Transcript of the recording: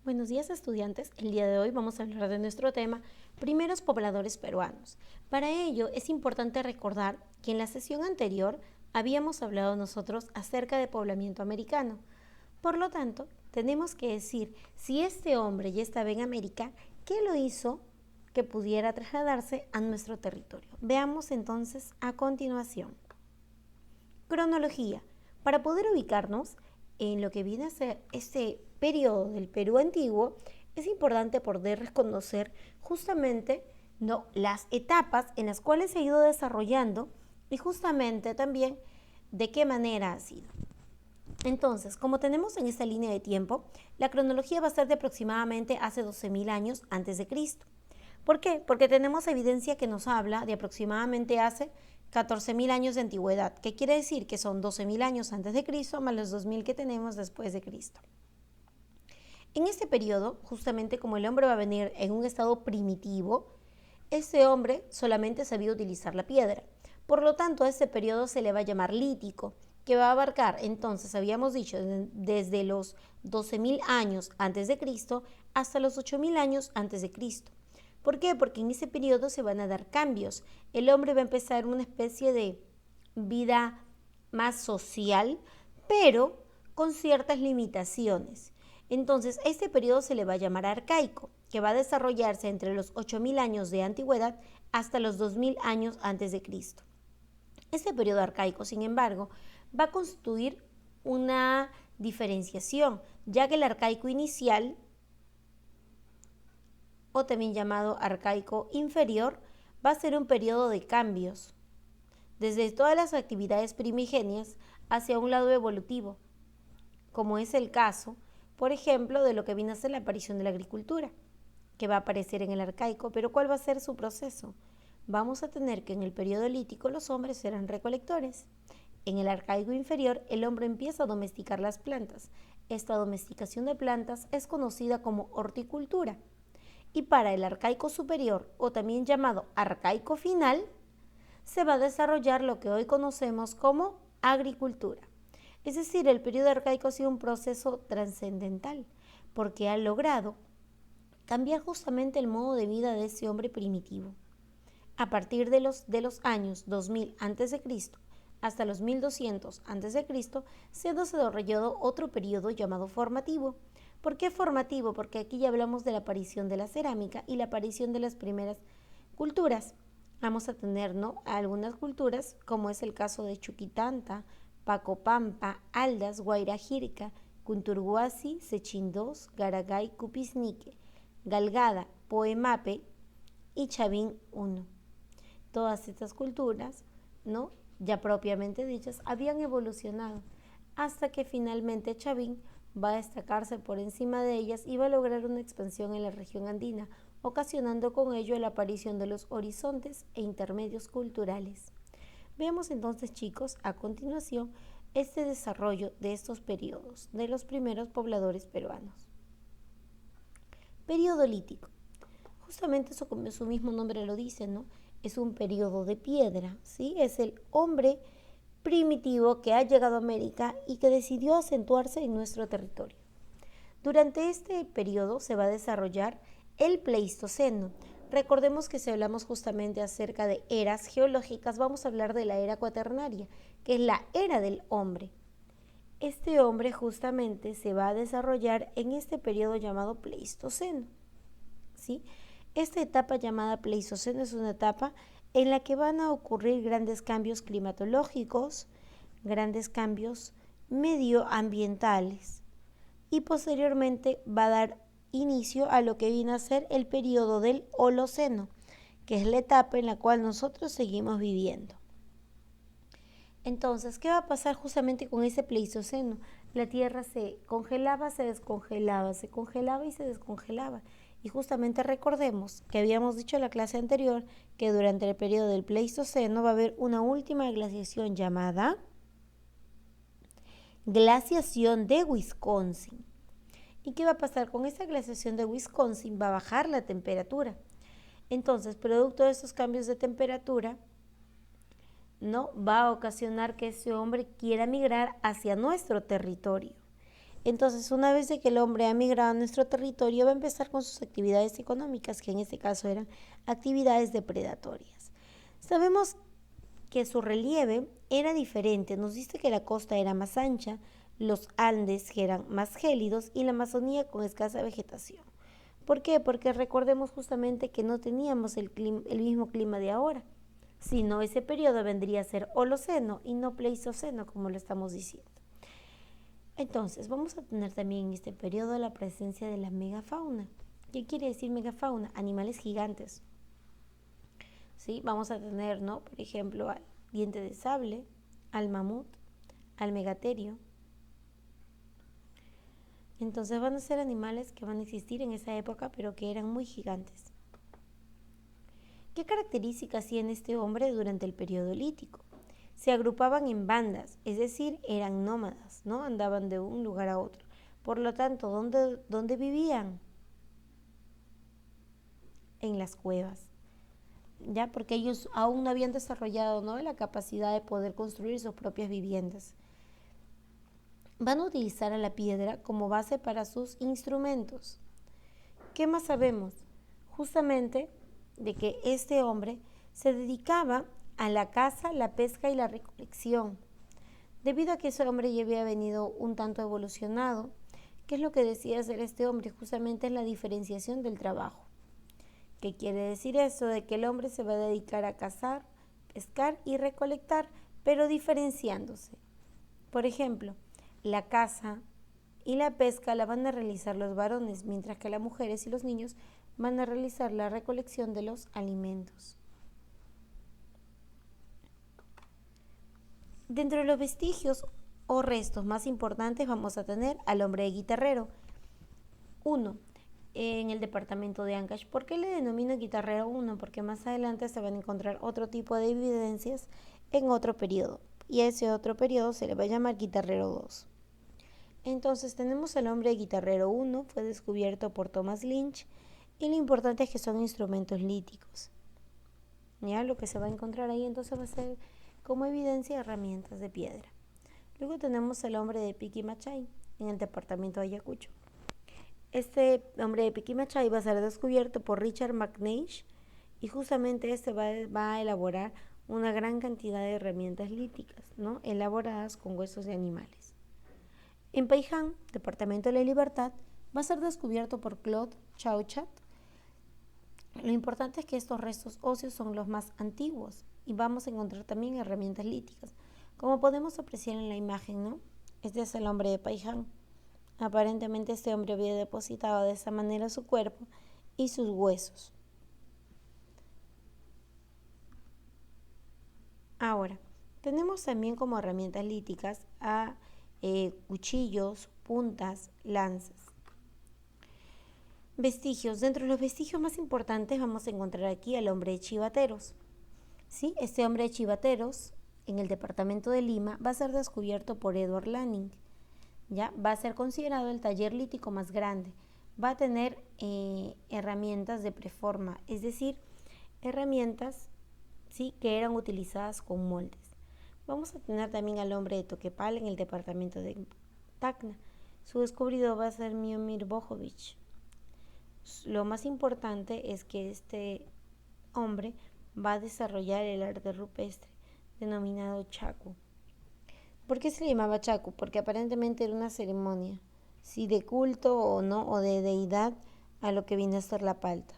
Buenos días, estudiantes. El día de hoy vamos a hablar de nuestro tema, primeros pobladores peruanos. Para ello es importante recordar que en la sesión anterior habíamos hablado nosotros acerca de poblamiento americano. Por lo tanto, tenemos que decir si este hombre ya estaba en América, ¿qué lo hizo que pudiera trasladarse a nuestro territorio? Veamos entonces a continuación. Cronología. Para poder ubicarnos en lo que viene a ser este periodo del Perú antiguo, es importante poder reconocer justamente las etapas en las cuales se ha ido desarrollando y justamente también de qué manera ha sido. Entonces, como tenemos en esta línea de tiempo, la cronología va a ser de aproximadamente hace 12.000 años antes de Cristo. ¿Por qué? Porque tenemos evidencia que nos habla de aproximadamente hace 14.000 años de antigüedad, que quiere decir que son 12.000 años antes de Cristo más los 2.000 que tenemos después de Cristo. En este periodo, justamente como el hombre va a venir en un estado primitivo, ese hombre solamente sabía utilizar la piedra. Por lo tanto, a este periodo se le va a llamar lítico, que va a abarcar, entonces, habíamos dicho, desde los 12.000 años antes de Cristo hasta los 8.000 años antes de Cristo. ¿Por qué? Porque en ese periodo se van a dar cambios. El hombre va a empezar una especie de vida más social, pero con ciertas limitaciones. Entonces, este periodo se le va a llamar arcaico, que va a desarrollarse entre los 8.000 años de antigüedad hasta los 2.000 años antes de Cristo. Este periodo arcaico, sin embargo, va a constituir una diferenciación, ya que el arcaico inicial, o también llamado arcaico inferior, va a ser un periodo de cambios, desde todas las actividades primigenias hacia un lado evolutivo, como es el caso, por ejemplo, de lo que viene a ser la aparición de la agricultura, que va a aparecer en el arcaico, pero ¿cuál va a ser su proceso? Vamos a tener que en el periodo lítico los hombres eran recolectores. En el arcaico inferior, el hombre empieza a domesticar las plantas. Esta domesticación de plantas es conocida como horticultura. Y para el arcaico superior, o también llamado arcaico final, se va a desarrollar lo que hoy conocemos como agricultura. Es decir, el periodo arcaico ha sido un proceso trascendental, porque ha logrado cambiar justamente el modo de vida de ese hombre primitivo. A partir de los años 2000 a.C. hasta los 1200 a.C., se ha desarrollado otro periodo llamado formativo. ¿Por qué formativo? Porque aquí ya hablamos de la aparición de la cerámica y la aparición de las primeras culturas. Vamos a tener algunas culturas, como es el caso de Chuquitanta, Pacopampa, Aldas, Guairajirca, Cunturhuasi, Sechindós, Garagay, Cupisnique, Galgada, Poemape y Chavín I. Todas estas culturas, ya propiamente dichas, habían evolucionado hasta que finalmente Chavín va a destacarse por encima de ellas y va a lograr una expansión en la región andina, ocasionando con ello la aparición de los horizontes e intermedios culturales. Veamos entonces, chicos, a continuación este desarrollo de estos periodos de los primeros pobladores peruanos. Periodo lítico. Justamente eso, como su mismo nombre lo dice, es un periodo de piedra, ¿sí? Es el hombre primitivo que ha llegado a América y que decidió acentuarse en nuestro territorio. Durante este periodo se va a desarrollar el Pleistoceno. Recordemos que si hablamos justamente acerca de eras geológicas, vamos a hablar de la era cuaternaria, que es la era del hombre. Este hombre justamente se va a desarrollar en este periodo llamado Pleistoceno, ¿sí? Esta etapa llamada Pleistoceno es una etapa en la que van a ocurrir grandes cambios climatológicos, grandes cambios medioambientales y posteriormente va a dar inicio a lo que viene a ser el periodo del Holoceno, que es la etapa en la cual nosotros seguimos viviendo. Entonces, ¿qué va a pasar justamente con ese Pleistoceno? La Tierra se congelaba, se descongelaba, se congelaba y se descongelaba. Y justamente recordemos que habíamos dicho en la clase anterior que durante el periodo del Pleistoceno va a haber una última glaciación llamada glaciación de Wisconsin. ¿Y qué va a pasar con esta glaciación de Wisconsin? Va a bajar la temperatura. Entonces, producto de estos cambios de temperatura, va a ocasionar que ese hombre quiera migrar hacia nuestro territorio. Entonces, una vez de que el hombre ha migrado a nuestro territorio, va a empezar con sus actividades económicas, que en este caso eran actividades depredatorias. Sabemos que su relieve era diferente. Nos dice que la costa era más ancha, los Andes que eran más gélidos y la Amazonía con escasa vegetación. ¿Por qué? Porque recordemos justamente que no teníamos el mismo clima de ahora, sino ese periodo vendría a ser Holoceno y no Pleistoceno, como lo estamos diciendo. Entonces, vamos a tener también en este periodo la presencia de la megafauna. ¿Qué quiere decir megafauna? Animales gigantes. ¿Sí? Vamos a tener, ¿no? Por ejemplo, al diente de sable, al mamut, al megaterio. Entonces van a ser animales que van a existir en esa época, pero que eran muy gigantes. ¿Qué características tiene este hombre durante el periodo lítico? Se agrupaban en bandas, es decir, eran nómadas, ¿no? Andaban de un lugar a otro. Por lo tanto, ¿dónde vivían? En las cuevas, ¿ya? Porque ellos aún no habían desarrollado, ¿no?, la capacidad de poder construir sus propias viviendas. Van a utilizar a la piedra como base para sus instrumentos. ¿Qué más sabemos? Justamente de que este hombre se dedicaba a la caza, la pesca y la recolección. Debido a que ese hombre ya había venido un tanto evolucionado, ¿qué es lo que decía hacer este hombre? Justamente es la diferenciación del trabajo. ¿Qué quiere decir eso? De que el hombre se va a dedicar a cazar, pescar y recolectar, pero diferenciándose. Por ejemplo, la caza y la pesca la van a realizar los varones, mientras que las mujeres y los niños van a realizar la recolección de los alimentos. Dentro de los vestigios o restos más importantes vamos a tener al hombre guitarrero. 1. En el departamento de Ancash. ¿Por qué le denomino guitarrero 1? Porque más adelante se van a encontrar otro tipo de evidencias en otro periodo. Y a ese otro periodo se le va a llamar guitarrero 2. Entonces tenemos al hombre guitarrero 1, fue descubierto por Thomas Lynch, y lo importante es que son instrumentos líticos. Ya lo que se va a encontrar ahí entonces va a ser como evidencia herramientas de piedra. Luego tenemos al hombre de Piquimachay en el departamento de Ayacucho. Este hombre de Piquimachay va a ser descubierto por Richard McNeish y justamente este va a elaborar una gran cantidad de herramientas líticas, ¿no?, elaboradas con huesos de animales. En Paiján, departamento de la Libertad, va a ser descubierto por Claude Chauchat. Lo importante es que estos restos óseos son los más antiguos y vamos a encontrar también herramientas líticas. Como podemos apreciar en la imagen, ¿no? Este es el hombre de Paiján. Aparentemente este hombre había depositado de esa manera su cuerpo y sus huesos. Ahora, tenemos también como herramientas líticas a cuchillos, puntas, lanzas. Vestigios. Dentro de los vestigios más importantes vamos a encontrar aquí al hombre de Chivateros. ¿Sí? Este hombre de Chivateros, en el departamento de Lima, va a ser descubierto por Edward Lanning. ¿Ya? Va a ser considerado el taller lítico más grande. Va a tener herramientas de preforma, es decir, herramientas, ¿sí?, que eran utilizadas con moldes. Vamos a tener también al hombre de Toquepal en el departamento de Tacna. Su descubridor va a ser Miomir Bojovic. Lo más importante es que este hombre va a desarrollar el arte rupestre denominado chacu. ¿Por qué se le llamaba chacu? Porque aparentemente era una ceremonia, si de culto o no, o de deidad a lo que viene a ser la palta.